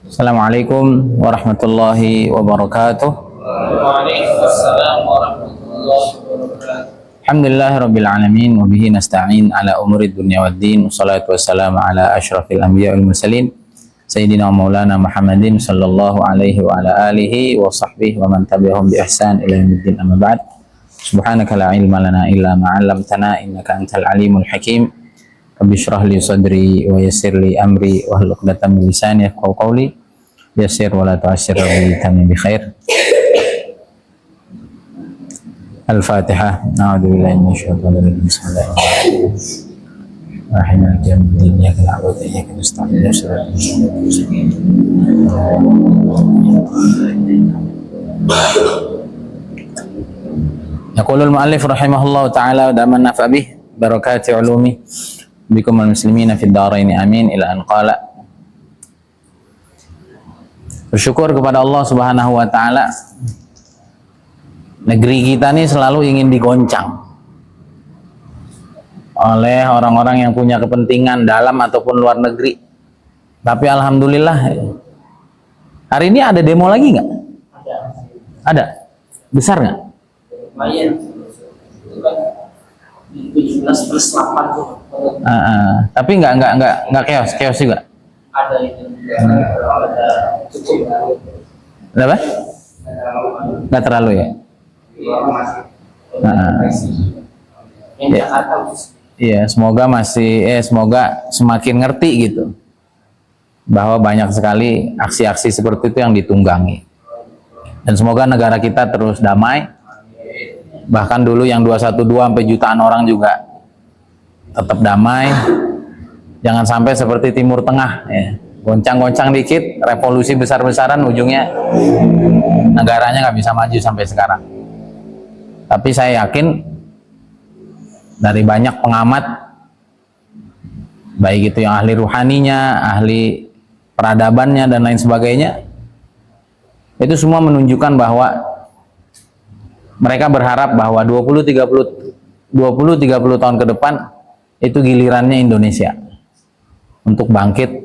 Assalamualaikum warahmatullahi wabarakatuh. Waalaikumsalam warahmatullahi wabarakatuh. Alhamdulillahi rabbil alamin wa bihi nasta'in ala umuri dunya waddin. Wassalatu wassalamu ala asyrafil anbiya wal mursalin sayyidina wa maulana Muhammadin sallallahu alaihi wa ala alihi wa sahbihi wa man tabi'ahum bi ihsan ila yaumiddin, amma ba'd. Subhanaka la ilma lana illa ma 'allamtana innaka antal alimul hakim. Rabbi shrah li sadri wa yassir li amri wa hlul 'uqdatam min lisani yafqahu qawli. Yassir wa la tu'assir wa tamim bi khair. Al-Fatihah. A'udzubillahi minasyaitonir rajim. Bismillahirrahmanirrahim. Maliki yaumiddin. Iyyaka na'budu wa iyyaka nasta'in. Ihdinas Yaqulul mu'allif rahimahullahu ta'ala wa daman nafa bih barakati ulumi bikum al-muslimina fid dharain amin ila an qala. Bersyukur kepada Allah Subhanahu wa taala. Negeri kita ini selalu ingin digoncang oleh orang-orang yang punya kepentingan dalam ataupun luar negeri. Tapi alhamdulillah hari ini ada demo lagi nggak? Ada. Besar nggak? Lumayan. 17+8 tuh. Tapi nggak chaos juga. Ada itu. Ada cukup. Apa? Nggak terlalu ya. Yang Jakarta. Iya, semoga semakin ngerti gitu bahwa banyak sekali aksi-aksi seperti itu yang ditunggangi. Dan semoga negara kita terus damai. Bahkan dulu yang 212 sampai jutaan orang juga tetap damai. Jangan sampai seperti Timur Tengah ya. Goncang-goncang dikit, revolusi besar-besaran, ujungnya negaranya nggak bisa maju sampai sekarang. Tapi saya yakin dari banyak pengamat, baik itu yang ahli ruhaninya, ahli peradabannya dan lain sebagainya, itu semua menunjukkan bahwa mereka berharap bahwa 20-30 tahun ke depan itu gilirannya Indonesia untuk bangkit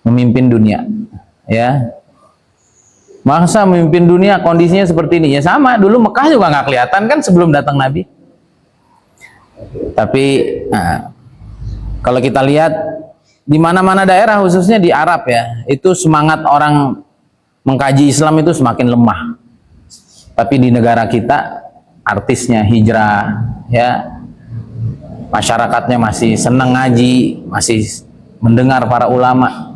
memimpin dunia, ya. Masa memimpin dunia kondisinya seperti ini? Ya sama, dulu Mekah juga nggak kelihatan kan sebelum datang Nabi. Tapi kalau kita lihat di mana-mana daerah, khususnya di Arab ya, itu semangat orang mengkaji Islam itu semakin lemah. Tapi di negara kita, artisnya hijrah, ya, masyarakatnya masih senang ngaji, masih mendengar para ulama.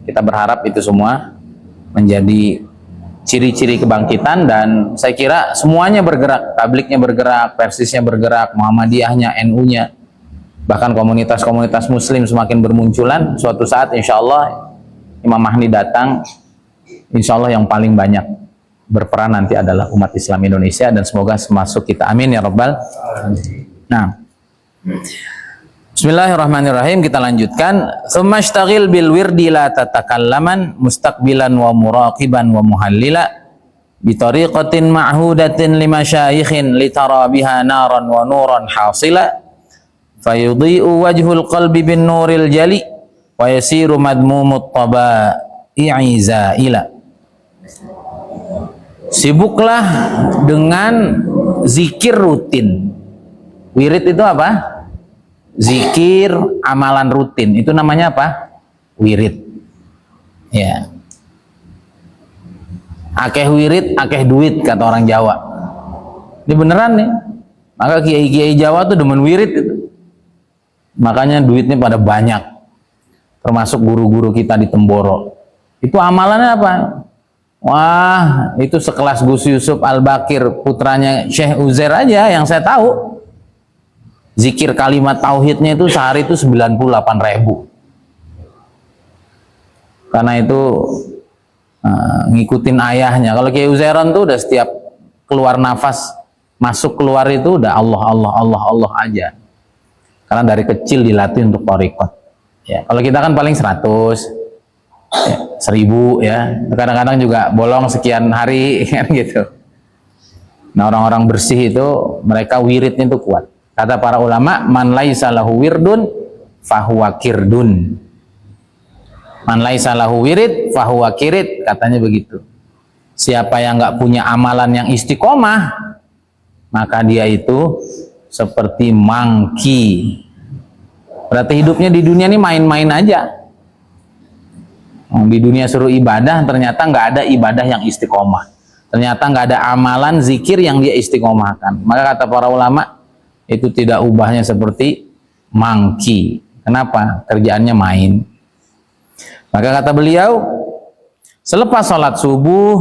Kita berharap itu semua menjadi ciri-ciri kebangkitan, dan saya kira semuanya bergerak, tabliknya bergerak, persisnya bergerak, Muhammadiyahnya, NU-nya, bahkan komunitas-komunitas muslim semakin bermunculan. Suatu saat insya Allah Imam Mahdi datang, insya Allah yang paling banyak berperan nanti adalah umat Islam Indonesia, dan semoga termasuk kita, amin ya rabbal. Nah, bismillahirrahmanirrahim, kita lanjutkan. Tsumma ishtaghil bil wirdi la tatakallaman mustaqbilan wa muraqiban wa muhallila bi tariqatin ma'hudatin li masyayikhin litara biha naran wa nuran hasila fayudhi'u wajhul qalbi bin nuril jali wa yasiru madmumut taba'i zaila. Sibuklah dengan zikir rutin. Wirid itu apa? Zikir, amalan rutin, itu namanya apa? Wirid. Ya. Akeh wirid, akeh duit, kata orang Jawa. Ini beneran nih. Maka kiai-kiai Jawa tuh demen wirid itu. Makanya duitnya pada banyak. Termasuk guru-guru kita di Temboro. Itu amalannya apa? Wah, itu sekelas Gus Yusuf Al-Bakir, putranya Syekh Uzair aja yang saya tahu. Zikir kalimat tauhidnya itu sehari itu 98.000. Karena itu ngikutin ayahnya. Kalau Kiai Uzairon tuh udah setiap keluar nafas, masuk keluar itu udah Allah Allah Allah Allah aja. Karena dari kecil dilatih untuk thariqat. Ya, kalau kita kan paling 100, ya, 1000 ya. Kadang-kadang juga bolong sekian hari kan gitu. Nah, orang-orang bersih itu mereka wiridnya itu kuat. Kata para ulama, man laisa lahu wirdun fahuwa kirdun. Man laisa lahu wirid fahuwa kirid, katanya begitu. Siapa yang nggak punya amalan yang istiqomah, maka dia itu seperti mangki. Berarti hidupnya di dunia ini main-main aja. Di dunia suruh ibadah, ternyata nggak ada ibadah yang istiqomah. Ternyata nggak ada amalan zikir yang dia istiqomahkan. Maka kata para ulama, itu tidak ubahnya seperti mangki. Kenapa? Kerjaannya main. Maka kata beliau, selepas sholat subuh,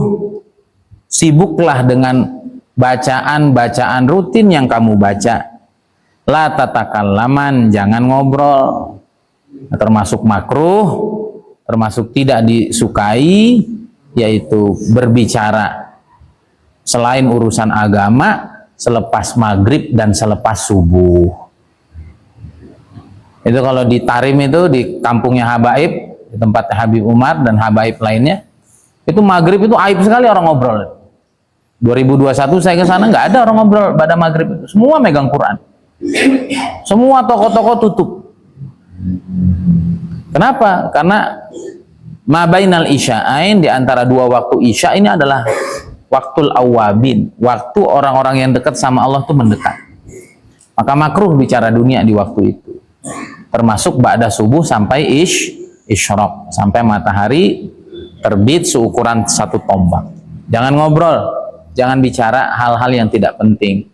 sibuklah dengan bacaan-bacaan rutin yang kamu baca. La tatakallaman, jangan ngobrol. Termasuk makruh, termasuk tidak disukai, yaitu berbicara selain urusan agama selepas maghrib dan selepas subuh. Itu kalau di Tarim itu, di kampungnya Habaib, di tempatnya Habib Umar dan Habaib lainnya, itu maghrib itu aib sekali orang ngobrol. 2021 saya ke sana, nggak ada orang ngobrol pada maghrib itu, semua megang Quran, semua toko-toko tutup. Kenapa? Karena mabainal isya'ain, di antara dua waktu isya ini adalah waktul awabin, waktu orang-orang yang dekat sama Allah itu mendekat. Maka makruh bicara dunia di waktu itu, termasuk ba'da subuh sampai isyraq, sampai matahari terbit seukuran satu tombak. Jangan ngobrol, jangan bicara hal-hal yang tidak penting,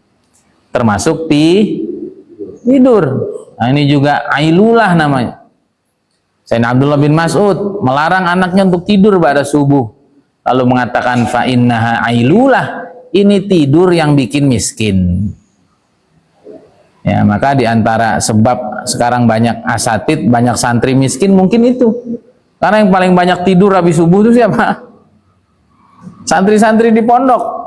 termasuk tidur. Nah, ini juga ailulah namanya. Sayyidina Abdullah bin Mas'ud melarang anaknya untuk tidur pada subuh, lalu mengatakan fa innaha ailulah, ini tidur yang bikin miskin. Ya, maka diantara sebab sekarang banyak asatid, banyak santri miskin mungkin itu, karena yang paling banyak tidur habis subuh itu siapa? Santri-santri di pondok.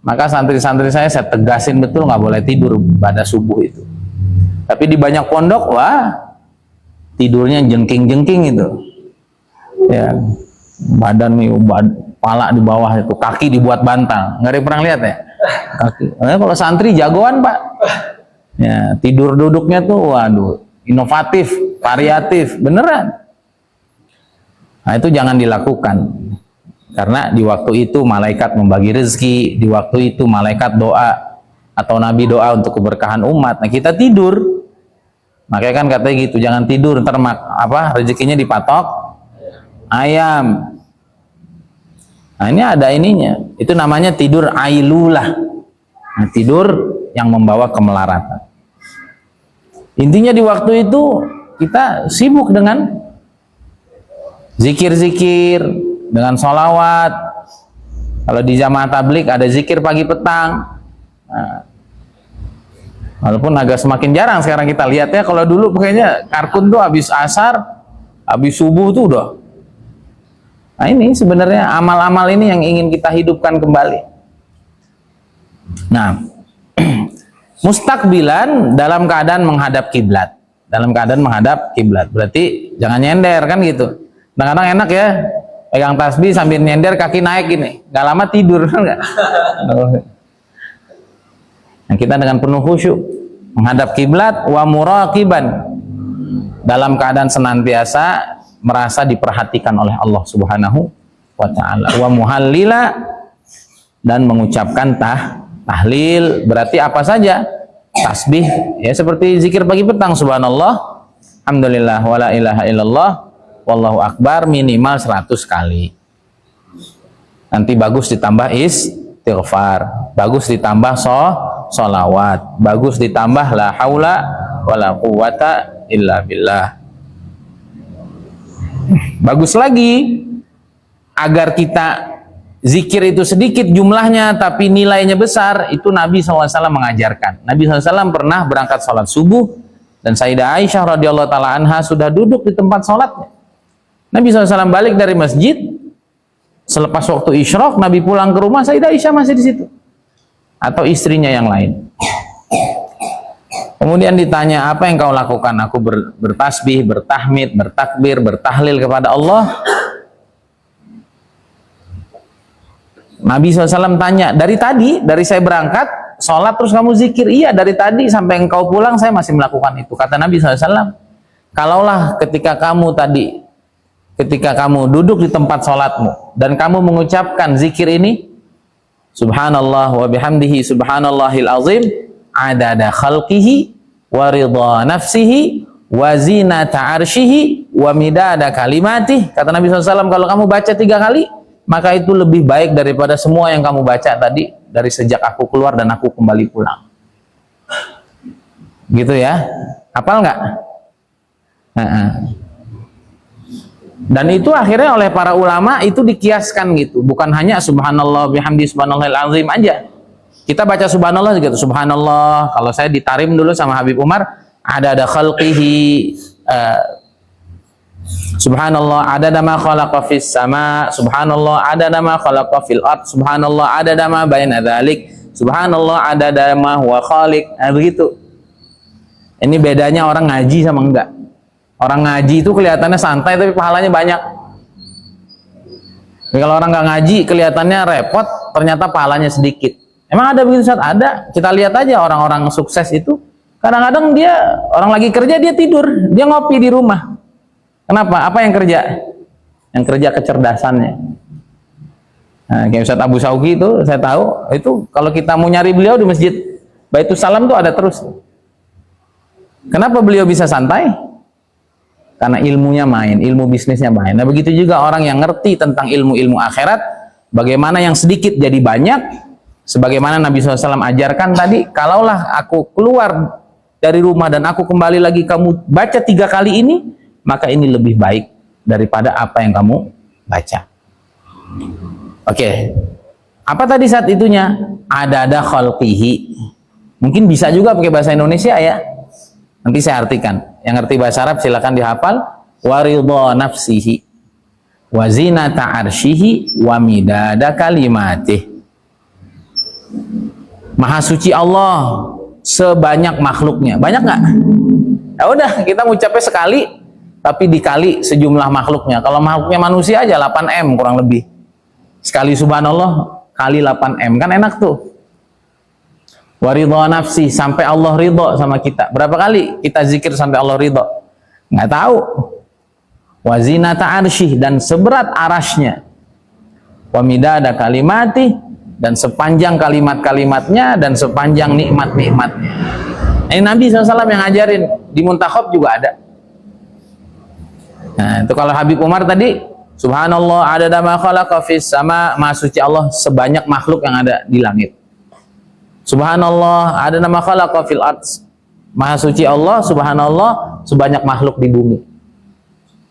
Maka santri-santri saya tegasin betul, nggak boleh tidur pada subuh itu. Tapi di banyak pondok, wah, tidurnya jengking-jengking itu, ya, badan nih, pala di bawah itu, kaki dibuat bantal. Nggak ada yang pernah lihat ya? Kaki. Kalau santri jagoan pak, ya, tidur duduknya tuh, waduh, inovatif, variatif, beneran. Nah itu jangan dilakukan, karena di waktu itu malaikat membagi rezeki, di waktu itu malaikat doa atau nabi doa untuk keberkahan umat. Nah kita tidur. Makanya kan katanya gitu, jangan tidur, ntar rezekinya dipatok ayam. Nah ini ada ininya, itu namanya tidur ailulah. Nah, tidur yang membawa kemelaratan. Intinya di waktu itu kita sibuk dengan zikir-zikir, dengan sholawat. Kalau di jamaah tablik ada zikir pagi petang. Nah, walaupun agak semakin jarang sekarang kita lihat ya. Kalau dulu kayaknya karkun tuh habis asar, habis subuh tuh udah. Nah ini sebenarnya amal-amal ini yang ingin kita hidupkan kembali. Nah, mustakbilan dalam keadaan menghadap kiblat. Dalam keadaan menghadap kiblat. Berarti jangan nyender kan gitu. Kadang-kadang enak ya, pegang tasbih sambil nyender, kaki naik gini. Gak lama tidur kan enggak? Nah, kita dengan penuh khusyuk menghadap kiblat wa muraqiban, dalam keadaan senantiasa merasa diperhatikan oleh Allah Subhanahu wa taala, wa muhallila, dan mengucapkan tahlil. Berarti apa saja? Tasbih ya, seperti zikir pagi petang, subhanallah, alhamdulillah, wala ilaha illallah, wallahu akbar, minimal 100 kali. Nanti bagus ditambah istighfar, bagus ditambah sholawat, bagus ditambah la haula wala quwata illa billah. Bagus lagi, agar kita zikir itu sedikit jumlahnya tapi nilainya besar, itu Nabi SAW mengajarkan. Nabi SAW pernah berangkat sholat subuh dan Sayyidah Aisyah radhiyallahu ta'ala anha sudah duduk di tempat sholatnya. Nabi SAW balik dari masjid, selepas waktu isyraq, Nabi pulang ke rumah, Sayyidah Aisyah masih di situ, atau istrinya yang lain. Kemudian ditanya, apa yang kau lakukan? Aku bertasbih, bertahmid, bertakbir, bertahlil kepada Allah. Nabi SAW tanya, dari tadi, dari saya berangkat sholat terus kamu zikir? Iya, dari tadi sampai engkau pulang saya masih melakukan itu. Kata Nabi SAW, kalaulah ketika kamu tadi ketika kamu duduk di tempat sholatmu dan kamu mengucapkan zikir ini, subhanallah wa bihamdihi subhanallahil azim, adada khalqihi wa ridha nafsihi wa zinata arsyihi wa midada kalimatih. Kata Nabi SAW, kalau kamu baca 3 kali, maka itu lebih baik daripada semua yang kamu baca tadi, dari sejak aku keluar dan aku kembali pulang. Gitu ya, hafal nggak? Dan itu akhirnya oleh para ulama itu dikiaskan gitu, bukan hanya subhanallah bihamdi subhanallahil azim aja. Kita baca subhanallah gitu, subhanallah. Kalau saya ditarim dulu sama Habib Umar, ada khalqihi, subhanallah adada ma khalaqa fis sama, subhanallah adada ma khalaqa fil ard, subhanallah adada ma baina dzalik, subhanallah adada ma huwa khaliq. Begitu. Ini bedanya orang ngaji sama enggak. Orang ngaji itu kelihatannya santai tapi pahalanya banyak. Tapi kalau orang nggak ngaji kelihatannya repot, ternyata pahalanya sedikit. Emang ada begitu Ustaz? Ada. Kita lihat aja orang-orang sukses itu, kadang-kadang dia orang lagi kerja dia tidur, dia ngopi di rumah. Kenapa? Apa yang kerja? Yang kerja kecerdasannya. Nah, kayak Ustaz Abu Sauki itu saya tahu, itu kalau kita mau nyari beliau di masjid Baitus Salam tuh ada terus. Kenapa beliau bisa santai? Karena ilmunya main, ilmu bisnisnya main. Nah begitu juga orang yang ngerti tentang ilmu-ilmu akhirat, bagaimana yang sedikit jadi banyak, sebagaimana Nabi SAW ajarkan tadi, kalaulah aku keluar dari rumah dan aku kembali lagi, kamu baca 3 kali ini, maka ini lebih baik daripada apa yang kamu baca. Oke. Apa tadi saat itunya? Adada khalqihi. Mungkin bisa juga pakai bahasa Indonesia ya. Nanti saya artikan. Yang ngerti bahasa Arab silakan dihafal. Wa ridha nafsihi wa zinata arsyihi wa midada kalimatih. Maha suci Allah sebanyak makhluknya. Banyak nggak? Ya udah, kita ngucapnya sekali tapi dikali sejumlah makhluknya. Kalau makhluknya manusia aja 8M kurang lebih. Sekali subhanallah kali 8M, kan enak tuh. Wa ridha nafsi, sampai Allah ridha sama kita. Berapa kali kita zikir sampai Allah ridha? Nggak tahu. Wa zinata arsyih, dan seberat arasnya. Wa midada kalimati, dan sepanjang kalimat-kalimatnya, dan sepanjang nikmat-nikmatnya. Ini Nabi SAW yang ngajarin. Di Muntakhab juga ada. Nah itu kalau Habib Umar tadi, subhanallah adada ma khalaqa fis sama, maha suci Allah sebanyak makhluk yang ada di langit. Subhanallah ada nama khalaqa fil ard, maha suci Allah subhanallah sebanyak makhluk di bumi.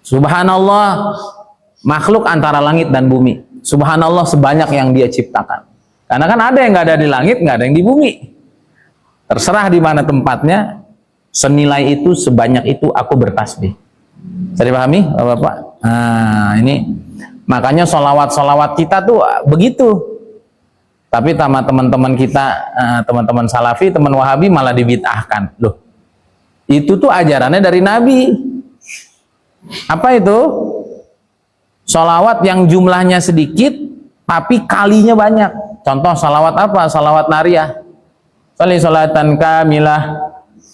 Subhanallah makhluk antara langit dan bumi. Subhanallah sebanyak yang dia ciptakan. Karena kan ada yang nggak ada di langit, nggak ada yang di bumi. Terserah di mana tempatnya, senilai itu, sebanyak itu aku bertasbih. Bisa dipahami Bapak-Bapak? Nah ini makanya solawat-solawat kita tuh begitu. Tapi sama teman-teman kita, teman-teman Salafi, teman Wahabi malah dibid'ahkan. Loh, itu tuh ajarannya dari Nabi. Apa itu? Sholawat yang jumlahnya sedikit, tapi kalinya banyak. Contoh sholawat apa? Sholawat nariyah. Sholli sholatan kamilah.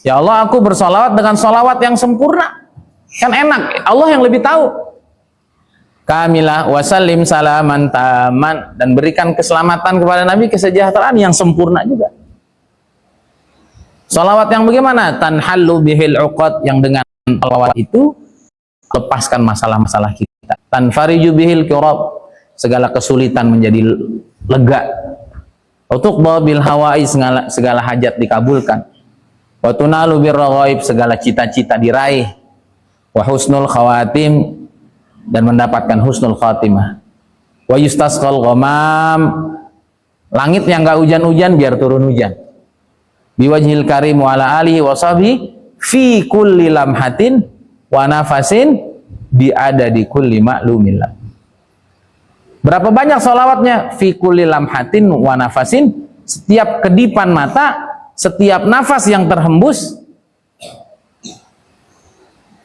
Ya Allah, aku bersolawat dengan sholawat yang sempurna. Kan enak, Allah yang lebih tahu. Kamilah wasallim salaman taman, dan berikan keselamatan kepada Nabi, kesejahteraan yang sempurna juga. Salawat yang bagaimana? Tanhallu bihil uqad, yang dengan salawat itu lepaskan masalah-masalah kita. Tanfariju bihil kurab, segala kesulitan menjadi lega. Utuqba bil hawai, segala hajat dikabulkan. Wa tunalu birraghaib, segala cita-cita diraih. Wa husnul khawatim, dan mendapatkan husnul khatimah. Wa yustasqal ghamam, langit yang enggak hujan-hujan biar turun hujan. Biwajhil karim wa ala alihi wa sahbihi fi kulli lamhatin wa nafasin bi adadi kulli ma'lumillah. Berapa banyak salawatnya? Fi kulli lamhatin wa nafasin, setiap kedipan mata, setiap nafas yang terhembus.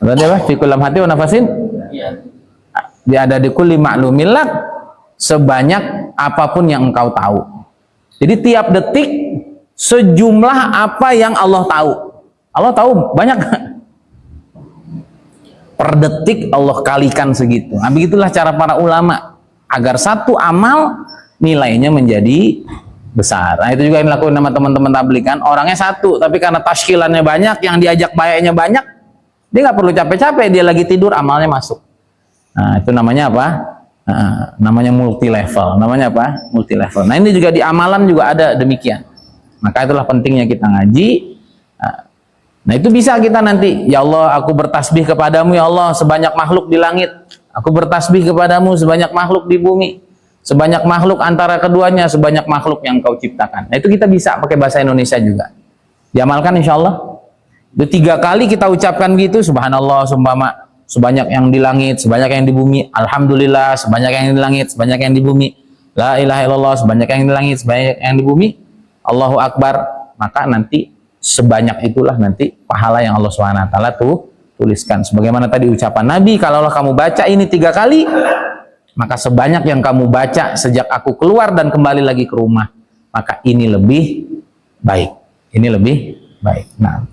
Berarti apa? Fi kulli lamhatin wa nafasin? Iya. Ada di kulli ma'lumillah, sebanyak apapun yang engkau tahu. Jadi tiap detik sejumlah apa yang Allah tahu. Allah tahu banyak. per detik Allah kalikan segitu. Nah, begitulah cara para ulama agar satu amal nilainya menjadi besar. Nah, itu juga yang dilakukan sama teman-teman tabligh kan. Orangnya satu, tapi karena tashkilannya banyak, yang diajak bayarnya banyak, dia nggak perlu capek-capek, dia lagi tidur amalnya masuk. Nah, itu namanya apa? Namanya multi level. Namanya apa? Multi level. Nah, ini juga di amalan juga ada demikian. Maka itulah pentingnya kita ngaji. Nah, itu bisa kita nanti, ya Allah, aku bertasbih kepadamu ya Allah sebanyak makhluk di langit. Aku bertasbih kepadamu sebanyak makhluk di bumi. Sebanyak makhluk antara keduanya, sebanyak makhluk yang kau ciptakan. Nah, itu kita bisa pakai bahasa Indonesia juga. Diamalkan insya Allah. Itu 3 kali kita ucapkan gitu, subhanallah, sumpama sebanyak yang di langit, sebanyak yang di bumi. Alhamdulillah, sebanyak yang di langit, sebanyak yang di bumi. La ilaha illallah, sebanyak yang di langit, sebanyak yang di bumi. Allahu Akbar. Maka nanti sebanyak itulah nanti pahala yang Allah SWT tuliskan. Sebagaimana tadi ucapan Nabi, kalaulah kamu baca ini 3 kali, maka sebanyak yang kamu baca sejak aku keluar dan kembali lagi ke rumah, maka ini lebih baik. Ini lebih baik. Nah,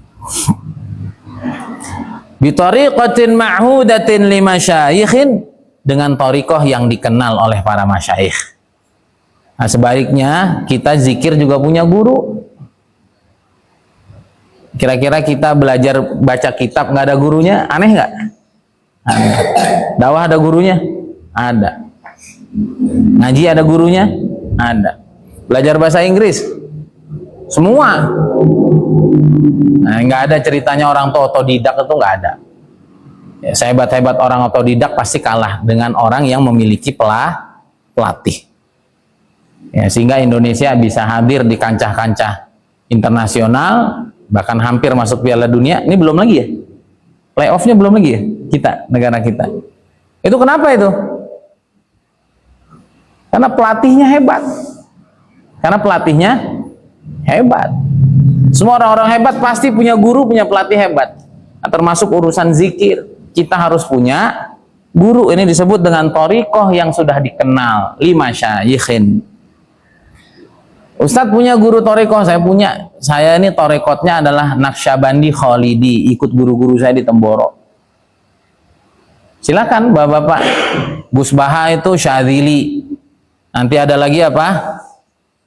bi tariqatin ma'hudatin li masyayikhin, dengan thariqah yang dikenal oleh para masyayikh. Nah, sebaliknya kita zikir juga punya guru. Kira-kira kita belajar baca kitab nggak ada gurunya, aneh nggak? Aneh. Dakwah ada gurunya? Ada. Ngaji ada gurunya? Ada. Belajar bahasa Inggris? Semua. Nah, nggak ada ceritanya orang tua otodidak, itu nggak ada. Ya, sehebat-hebat orang otodidak pasti kalah dengan orang yang memiliki pelatih. Ya, sehingga Indonesia bisa hadir di kancah-kancah internasional, bahkan hampir masuk Piala Dunia. Ini belum lagi ya, playoff-nya belum lagi ya, kita, negara kita. Itu kenapa itu? Karena pelatihnya hebat. Karena pelatihnya hebat. Semua orang-orang hebat pasti punya guru, punya pelatih hebat. Nah, termasuk urusan zikir, kita harus punya guru. Ini disebut dengan thariqah yang sudah dikenal, 5 syayikhin. Ustadz punya guru thariqah, saya punya. Saya ini thariqatnya adalah Naqsyabandi Khalidi, ikut guru-guru saya di Temboro. Silakan Bapak-bapak. Gus Baha itu Syadzili. Nanti ada lagi apa?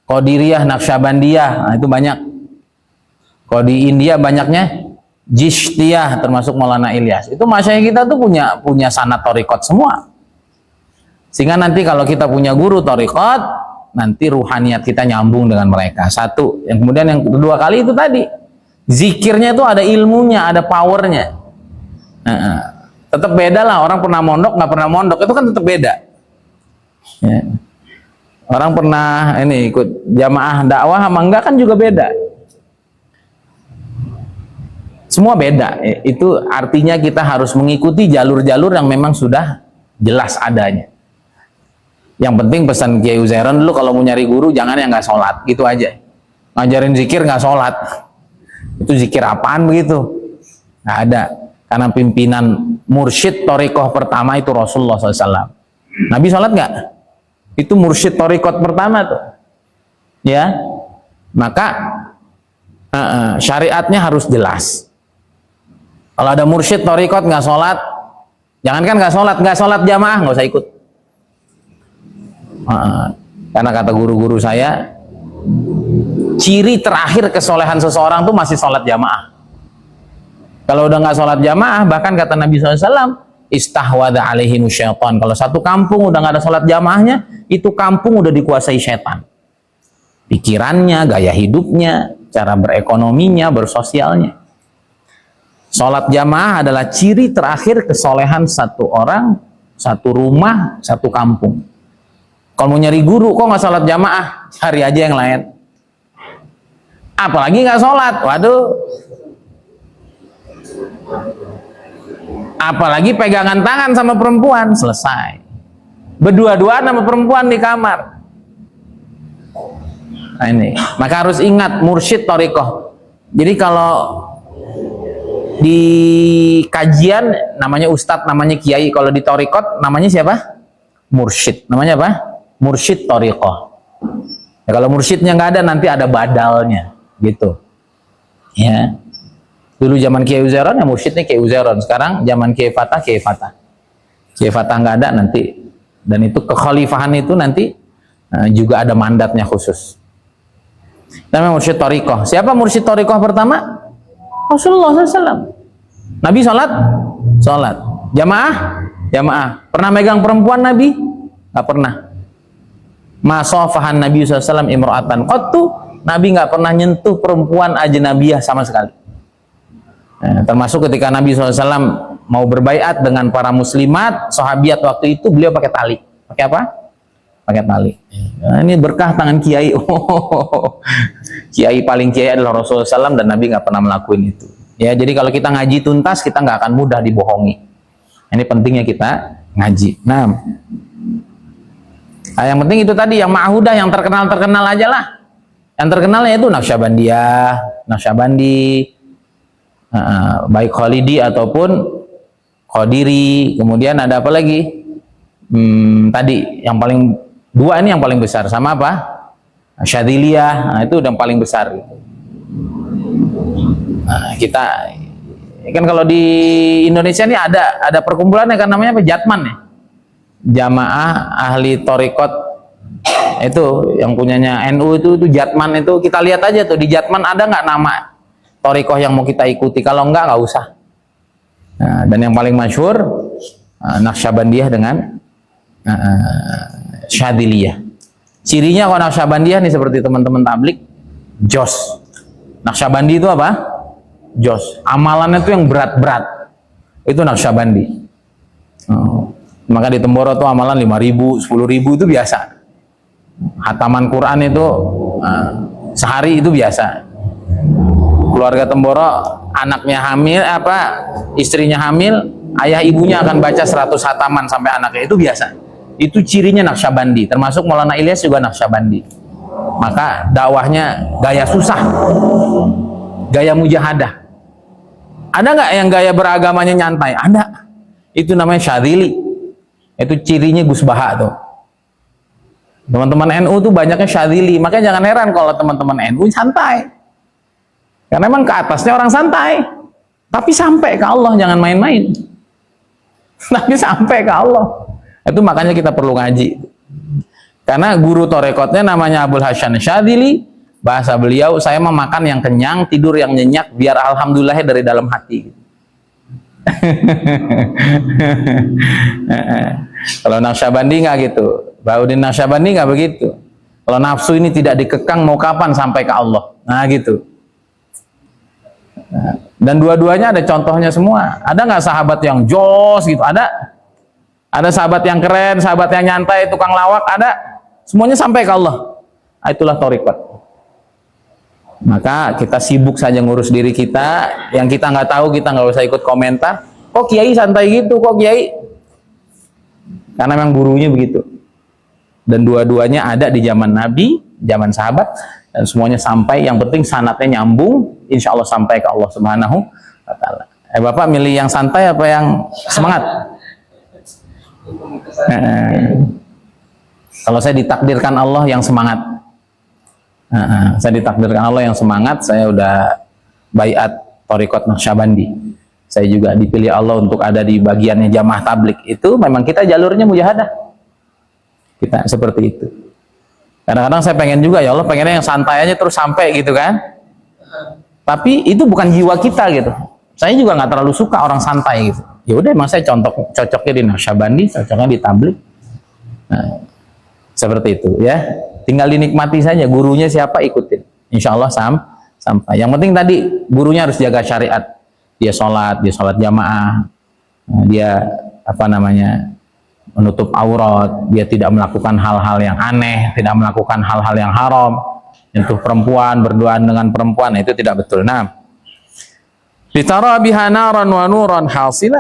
Qadiriyah, Naqsyabandiyah. Nah, itu banyak. Kalau di India banyaknya Jishtiyah, termasuk Maulana Ilyas. Itu masyayikh kita tuh punya sanad thariqat semua. Sehingga nanti kalau kita punya guru thariqat, nanti ruhaniyat kita nyambung dengan mereka. Satu. Yang kemudian yang kedua kali itu tadi, zikirnya itu ada ilmunya, ada powernya. Tetap beda lah, orang pernah mondok nggak pernah mondok itu kan tetap beda. Ya. Orang pernah ini ikut jamaah dakwah sama enggak kan juga beda. Semua beda. Itu artinya kita harus mengikuti jalur-jalur yang memang sudah jelas adanya. Yang penting pesan Kiai Uzairon dulu, kalau mau nyari guru jangan yang nggak sholat, gitu aja. Ngajarin zikir nggak sholat, itu zikir apaan begitu? Nggak ada. Karena pimpinan mursyid thariqah pertama itu Rasulullah SAW. Nabi sholat nggak? Itu mursyid thariqat pertama tuh. Ya, maka syariatnya harus jelas. Kalau ada mursyid thariqat nggak sholat, jangankan nggak sholat jamaah, nggak usah ikut. Karena kata guru-guru saya, ciri terakhir kesolehan seseorang tuh masih sholat jamaah. Kalau udah nggak sholat jamaah, bahkan kata Nabi SAW, istahwada alaihimu syaitan. Kalau satu kampung udah nggak ada sholat jamaahnya, itu kampung udah dikuasai syaitan. Pikirannya, gaya hidupnya, cara berekonominya, bersosialnya. Sholat jamaah adalah ciri terakhir kesolehan satu orang, satu rumah, satu kampung. Kalau mau nyari guru, kok nggak sholat jamaah? Cari aja yang lain. Apalagi nggak sholat, waduh. Apalagi pegangan tangan sama perempuan, selesai. Berdua-duaan sama perempuan di kamar. Nah ini, maka harus ingat mursyid thariqah. Jadi kalau di kajian namanya ustadz, namanya kiai. Kalau di thariqat namanya siapa? Mursyid. Namanya apa? Mursyid thariqah. Ya, kalau mursyidnya nggak ada, nanti ada badalnya, gitu. Ya. Dulu zaman Kiai Uzairon ya mursyidnya Kiai Uzairon, sekarang zaman Kiai Fatah Kiai Fatah. Kiai Fatah nggak ada nanti, dan itu kekhalifahan itu nanti juga ada mandatnya khusus. Namanya mursyid Thariqah. Siapa mursyid Thariqah pertama? Rasulullah SAW. Nabi sholat. Jamaah. Pernah megang perempuan Nabi? Nggak pernah. Ma safahan Nabi SAW imra'atan qattu. Nabi nggak pernah nyentuh perempuan ajnabiyah sama sekali. Termasuk ketika Nabi SAW mau berbaiat dengan para muslimat, sahabiat waktu itu, beliau pakai tali. Pakai apa? Pakai tali. Nah, ini berkah tangan kiai. Kiai paling kiai adalah Rasulullah SAW, dan Nabi nggak pernah melakukan itu. Ya, jadi kalau kita ngaji tuntas, kita nggak akan mudah dibohongi. Ini pentingnya kita ngaji. Nah, yang penting itu tadi, yang ma'hudah, yang terkenal aja lah. Yang terkenalnya itu Naqsyabandi, baik Khalidi ataupun Qadiri. Kemudian ada apa lagi? Tadi yang paling dua ini yang paling besar, sama apa? Syadziliyah. Nah, itu yang paling besar. Nah, kita kan kalau di Indonesia ini ada perkumpulannya kan, namanya apa? Jatman ya. Jamaah Ahli Thariqat, itu yang punyanya NU itu Jatman. Itu kita lihat aja tuh di Jatman ada nggak nama Thariqah yang mau kita ikuti. Kalau nggak usah. Nah, dan yang paling masyhur Naqsyabandiyah dengan Syadziliyah. Cirinya kalau Naqsyabandiyah nih seperti teman-teman tablik, jos. Naqsyabandi itu apa? Jos. Amalannya itu yang berat-berat. Itu Naqsyabandi. Maka di Temboro tuh amalan 5.000, 10.000 itu biasa. Hataman Quran itu sehari itu biasa. Keluarga Temboro, anaknya hamil, istrinya hamil, ayah ibunya akan baca 100 hataman sampai anaknya, itu biasa. Itu cirinya Naqsyabandi. Termasuk Maulana Ilyas juga Naqsyabandi. Maka dakwahnya gaya susah, gaya mujahadah. Ada nggak yang gaya beragamanya nyantai? Ada. Itu namanya Syadzili. Itu cirinya Gus Baha tuh. Teman-teman NU tuh banyaknya Syadzili. Makanya jangan heran kalau teman-teman NU santai. Karena memang ke atasnya orang santai. Tapi sampai ke Allah, jangan main-main. Tapi sampai ke Allah. Itu makanya kita perlu ngaji. Karena guru Thariqatnya namanya Abul Hasan Syadzili. Bahasa beliau, saya memakan yang kenyang, tidur yang nyenyak, biar alhamdulillahnya dari dalam hati. Kalau Naqsyabandi nggak gitu. Baudin Naqsyabandi nggak begitu. Kalau nafsu ini tidak dikekang, mau kapan sampai ke Allah. Nah gitu. Dan dua-duanya ada contohnya semua. Ada nggak sahabat yang jos gitu? Ada sahabat yang keren, sahabat yang nyantai, tukang lawak, ada. Semuanya sampai ke Allah. Itulah Thariqat. Maka kita sibuk saja ngurus diri kita. Yang kita nggak tahu, kita nggak usah ikut komentar. Kok kiai santai gitu? Kok kiai? Karena memang gurunya begitu. Dan dua-duanya ada di zaman Nabi, zaman sahabat, dan semuanya sampai. Yang penting sanatnya nyambung. Insya Allah sampai ke Allah Subhanahu wa Ta'ala. Bapak milih yang santai apa yang semangat? Kalau saya ditakdirkan Allah yang semangat. Saya ditakdirkan Allah yang semangat. Saya udah baiat Thariqat Naqsyabandi. Saya juga dipilih Allah untuk ada di bagiannya jamaah tablik. Itu memang kita jalurnya mujahadah. Kita seperti itu. Kadang-kadang saya pengen juga, ya Allah pengennya yang santai aja terus sampai gitu kan. Tapi itu bukan jiwa kita gitu. Saya juga nggak terlalu suka orang santai gitu. Ya udah, emang saya cocoknya di Naqsyabandi, cocoknya di tablik. Nah, seperti itu ya. Tinggal dinikmati saja, gurunya siapa ikutin. Insya Allah sampai. Yang penting tadi gurunya harus jaga syariat. Dia sholat jamaah, dia menutup aurat, dia tidak melakukan hal-hal yang aneh, tidak melakukan hal-hal yang haram, nyentuh perempuan, berduaan dengan perempuan, itu tidak betul. Nah, litara biha naran wa nuran hasila,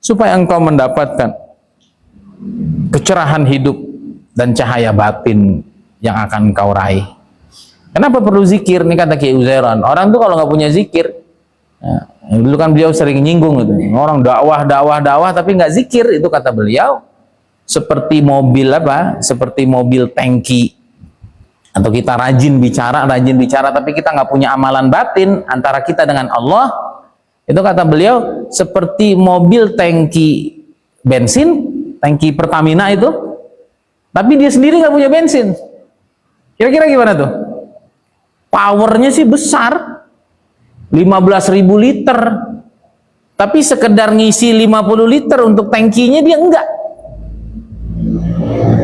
supaya engkau mendapatkan kecerahan hidup dan cahaya batin yang akan engkau raih. Kenapa perlu zikir? Ini kata Kiai Uzairon. Orang tuh kalau nggak punya zikir, dulu kan beliau sering nyinggung gitu. Orang dakwah tapi nggak zikir, itu kata beliau seperti mobil seperti mobil tangki. Atau kita rajin bicara tapi kita nggak punya amalan batin antara kita dengan Allah, Itu kata beliau seperti mobil tangki bensin, tangki Pertamina itu, tapi dia sendiri nggak punya bensin. Kira-kira gimana tuh? Powernya sih besar, 15.000 liter, tapi sekedar ngisi 50 liter untuk tangkinya dia enggak.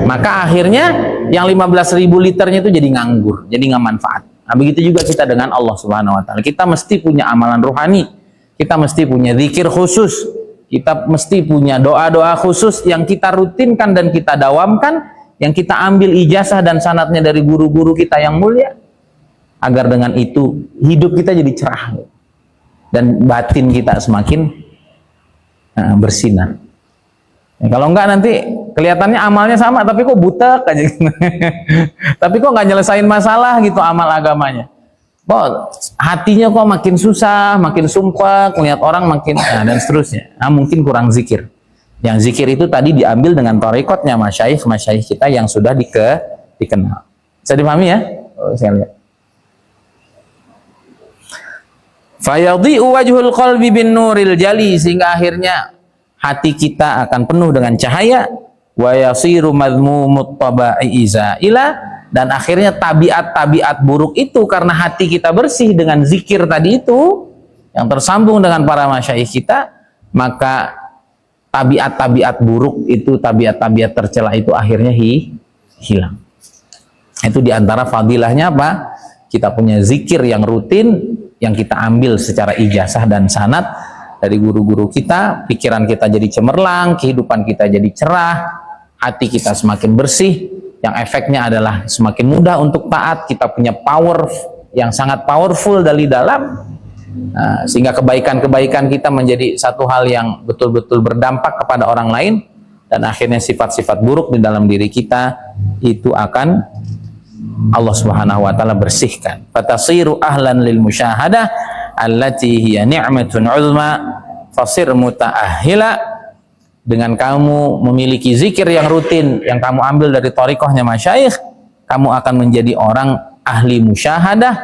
Maka akhirnya yang 15.000 liternya itu jadi nganggur, jadi nggak manfaat. Nah, begitu juga kita dengan Allah Subhanahu wa taala. Kita mesti punya amalan rohani, kita mesti punya zikir khusus, kita mesti punya doa-doa khusus yang kita rutinkan dan kita dawamkan, yang kita ambil ijazah dan sanadnya dari guru-guru kita yang mulia, agar dengan itu hidup kita jadi cerah dan batin kita semakin bersinar. Kalau enggak nanti kelihatannya amalnya sama tapi kok butek aja gitu. Tapi kok nggak nyelesain masalah gitu amal agamanya. Kok hatinya kok makin susah, makin sumpah, melihat orang makin dan seterusnya. Nah, mungkin kurang zikir. Yang zikir itu tadi diambil dengan tarekatnya masyayikh kita yang sudah dikenal. Bisa dipahami ya? Saya lihat. Fayadhi'u wajhul qalbi bin nuril jali, sehingga akhirnya hati kita akan penuh dengan cahaya, wa yasiru madmumut taba'i izaila, dan akhirnya tabiat-tabiat buruk itu karena hati kita bersih dengan zikir tadi itu yang tersambung dengan para masyayikh kita, maka tabiat-tabiat buruk itu, tabiat-tabiat tercela itu akhirnya hilang. Itu diantara fadilahnya apa? Kita punya zikir yang rutin, yang kita ambil secara ijazah dan sanad dari guru-guru kita, pikiran kita jadi cemerlang, kehidupan kita jadi cerah, hati kita semakin bersih, yang efeknya adalah semakin mudah untuk taat, kita punya power yang sangat powerful dari dalam, sehingga kebaikan-kebaikan kita menjadi satu hal yang betul-betul berdampak kepada orang lain, dan akhirnya sifat-sifat buruk di dalam diri kita itu akan Allah Subhanahu wa taala bersihkan. Fatasiru ahlan lil musyahadah allati hiya ni'matun 'uzma fasir muta'ahhila. Dengan kamu memiliki zikir yang rutin yang kamu ambil dari thariqahnya masyayikh, kamu akan menjadi orang ahli musyahadah,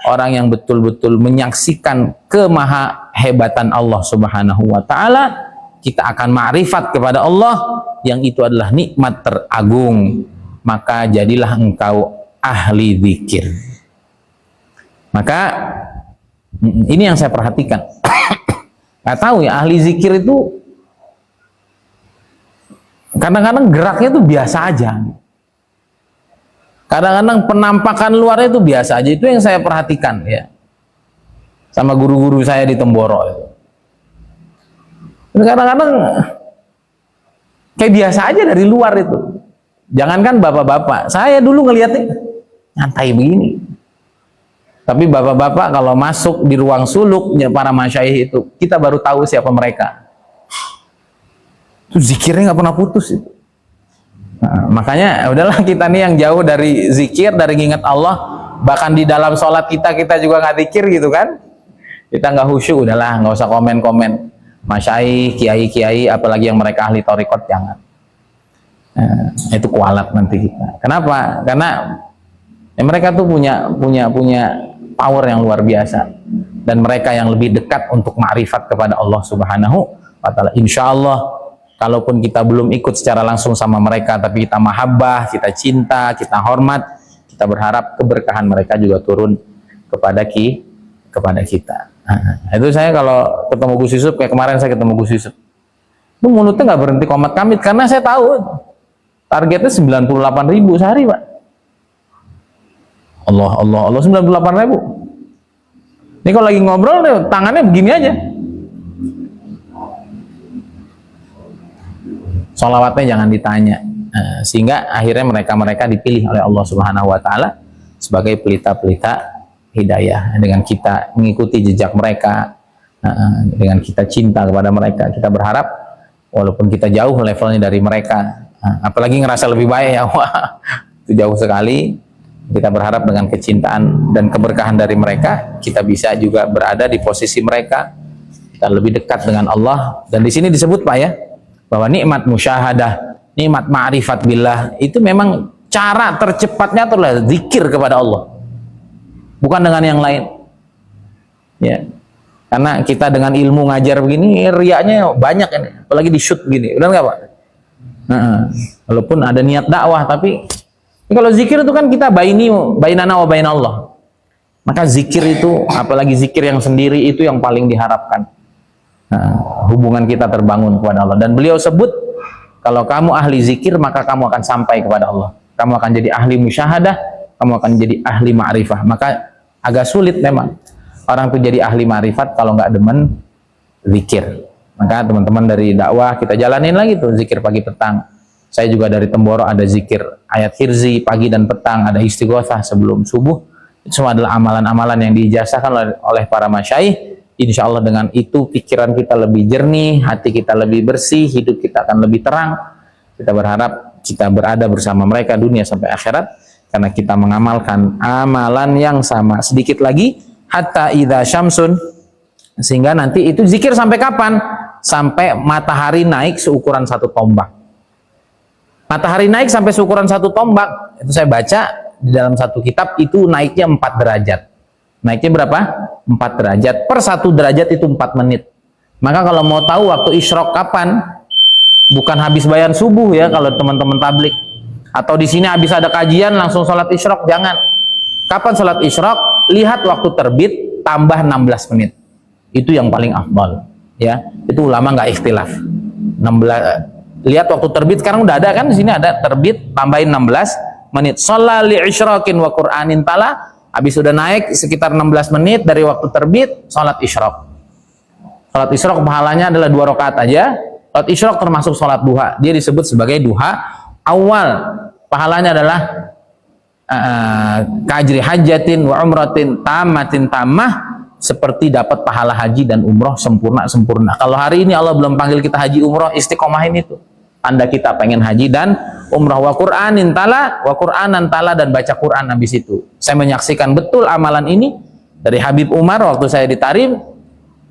orang yang betul-betul menyaksikan kemahahebatan Allah Subhanahu wa taala. Kita akan ma'rifat kepada Allah yang itu adalah nikmat teragung. Maka jadilah engkau ahli zikir. Maka ini yang saya perhatikan. Nggak tahu ya, ahli zikir itu kadang-kadang geraknya itu biasa aja. Kadang-kadang penampakan luarnya itu biasa aja. Itu yang saya perhatikan ya. Sama guru-guru saya di Temboro itu. Kadang-kadang kayak biasa aja dari luar itu. Jangankan bapak-bapak, saya dulu ngelihatnya nyantai begini. Tapi bapak-bapak kalau masuk di ruang suluknya para masyayikh itu, kita baru tahu siapa mereka. Itu zikirnya nggak pernah putus itu. Nah, makanya udahlah kita nih yang jauh dari zikir, dari ingat Allah, bahkan di dalam sholat kita juga nggak zikir gitu kan. Kita nggak khusyuk, udahlah nggak usah komen-komen masyayikh, kiai-kiai, apalagi yang mereka ahli thariqat, jangan. Nah, itu kualat nanti kita. Kenapa? Karena ya, mereka tuh punya power yang luar biasa, dan mereka yang lebih dekat untuk ma'rifat kepada Allah Subhanahu wa taala. Insyaallah, kalaupun kita belum ikut secara langsung sama mereka, tapi kita mahabbah, kita cinta, kita hormat, kita berharap keberkahan mereka juga turun kepada kita. Nah, itu saya kalau ketemu Gus Yusuf, kayak kemarin saya ketemu Gus Yusuf, itu mulutnya nggak berhenti komat kamit, karena saya tahu targetnya 98.000 sehari, Pak. Allah 98.000. Ini kalau lagi ngobrol tangannya begini aja. Sholawatnya jangan ditanya. Sehingga akhirnya mereka dipilih oleh Allah Subhanahu wa taala sebagai pelita-pelita hidayah. Dengan kita mengikuti jejak mereka, dengan kita cinta kepada mereka, kita berharap walaupun kita jauh levelnya dari mereka, apalagi ngerasa lebih baik ya, wah, itu jauh sekali. Kita berharap dengan kecintaan dan keberkahan dari mereka, kita bisa juga berada di posisi mereka, kita lebih dekat dengan Allah. Dan di sini disebut, Pak ya, bahwa nikmat musyahadah, nikmat ma'rifat billah, itu memang cara tercepatnya adalah zikir kepada Allah, bukan dengan yang lain. Ya, Karena kita dengan ilmu ngajar begini, riaknya banyak ini, apalagi di shoot begini, benar nggak Pak? Walaupun ada niat dakwah, tapi kalau zikir itu kan kita bainana wa bainallah. Maka zikir itu, apalagi zikir yang sendiri itu yang paling diharapkan. Hubungan kita terbangun kepada Allah. Dan beliau sebut, kalau kamu ahli zikir, maka kamu akan sampai kepada Allah. Kamu akan jadi ahli musyahadah, kamu akan jadi ahli ma'rifah. Maka agak sulit memang orang itu jadi ahli ma'rifat kalau nggak demen zikir. Maka teman-teman dari dakwah kita jalanin lagi tuh zikir pagi petang. Saya juga dari Temboro ada zikir ayat hirzi pagi dan petang, ada istighosah sebelum subuh. Itu semua adalah amalan-amalan yang diijazahkan oleh para masyaikh. Insya Allah dengan itu pikiran kita lebih jernih, hati kita lebih bersih, hidup kita akan lebih terang. Kita berharap kita berada bersama mereka dunia sampai akhirat karena kita mengamalkan amalan yang sama. Sedikit lagi, hatta idza syamsun, sehingga nanti itu zikir sampai kapan? Sampai matahari naik seukuran 1 tombak. Matahari naik sampai seukuran 1 tombak, itu saya baca di dalam satu kitab, itu naiknya 4 derajat. Naiknya berapa? 4 derajat. Per 1 derajat itu 4 menit. Maka kalau mau tahu waktu isyraq kapan, bukan habis bayan subuh ya kalau teman-teman tablik, atau di sini habis ada kajian langsung sholat isyraq, jangan. Kapan sholat isyraq? Lihat waktu terbit tambah 16 menit. Itu yang paling afdal. Ya, itu ulama nggak ikhtilaf. 16. Lihat waktu terbit, sekarang udah ada kan di sini ada terbit, tambahin 16 menit. Sholat li isyraqin wa Qur'anin tala. Habis sudah naik sekitar 16 menit dari waktu terbit, sholat isyraq. Sholat isyraq pahalanya adalah 2 rakaat aja. Sholat isyraq termasuk sholat duha. Dia disebut sebagai duha awal. Pahalanya adalah kajri hajatin wa umratin tamatin tamah, seperti dapat pahala haji dan umroh sempurna. Kalau hari ini Allah belum panggil kita haji umroh, istiqomahin itu. Tanda kita pengen haji dan umrah. Wa Qur'anin tala, wa Qur'anan tala, dan baca Qur'an habis itu. Saya menyaksikan betul amalan ini dari Habib Umar waktu saya di Tarim.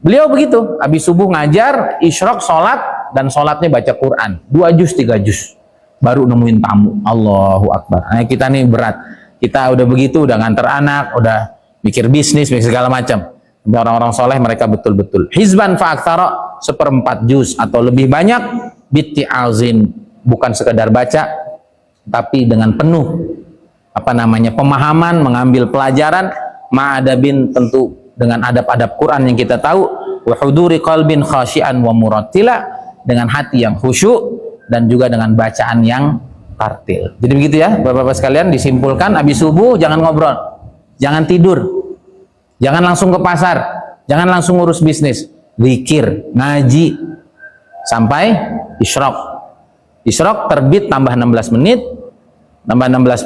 Beliau begitu, habis subuh ngajar, isyraq sholat, dan sholatnya baca Qur'an 2 juz 3 juz, baru nemuin tamu. Allahu Akbar. Nah, kita nih berat, kita udah begitu, udah nganter anak, udah mikir bisnis, mikir segala macam. Orang-orang soleh mereka betul-betul hizban fa'aktsara, 1/4 juz atau lebih banyak, bitti'azin, bukan sekedar baca tapi dengan penuh pemahaman, mengambil pelajaran, ma'adabin, tentu dengan adab-adab Quran yang kita tahu, wa huduri qalbin khasyian wa murattila, dengan hati yang khusyuk dan juga dengan bacaan yang tartil. Jadi begitu ya Bapak-bapak sekalian, disimpulkan habis subuh jangan ngobrol, jangan tidur, jangan langsung ke pasar, jangan langsung ngurus bisnis, zikir, ngaji sampai isyraq. Isyraq terbit tambah 16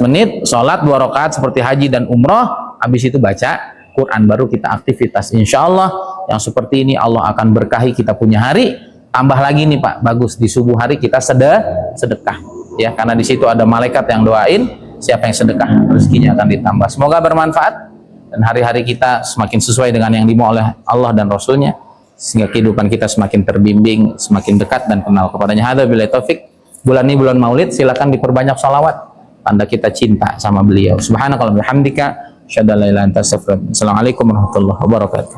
menit, sholat 2 rakaat seperti haji dan umroh, habis itu baca Quran, baru kita aktivitas. Insya Allah yang seperti ini Allah akan berkahi kita punya hari. Tambah lagi nih Pak, bagus di subuh hari kita sedekah ya, karena di situ ada malaikat yang doain, siapa yang sedekah rezekinya akan ditambah. Semoga bermanfaat dan hari-hari kita semakin sesuai dengan yang dimau oleh Allah dan Rasulnya, sehingga kehidupan kita semakin terbimbing, semakin dekat dan kenal kepadanya. Hadza billahi taufik. Bulan ini bulan Maulid, silakan diperbanyak salawat, tanda kita cinta sama beliau. Subhanakallahumma bihamdika, asyhadu an la ilaha illa anta astaghfiruka wa atubu ilaik. Assalamualaikum warahmatullahi wabarakatuh.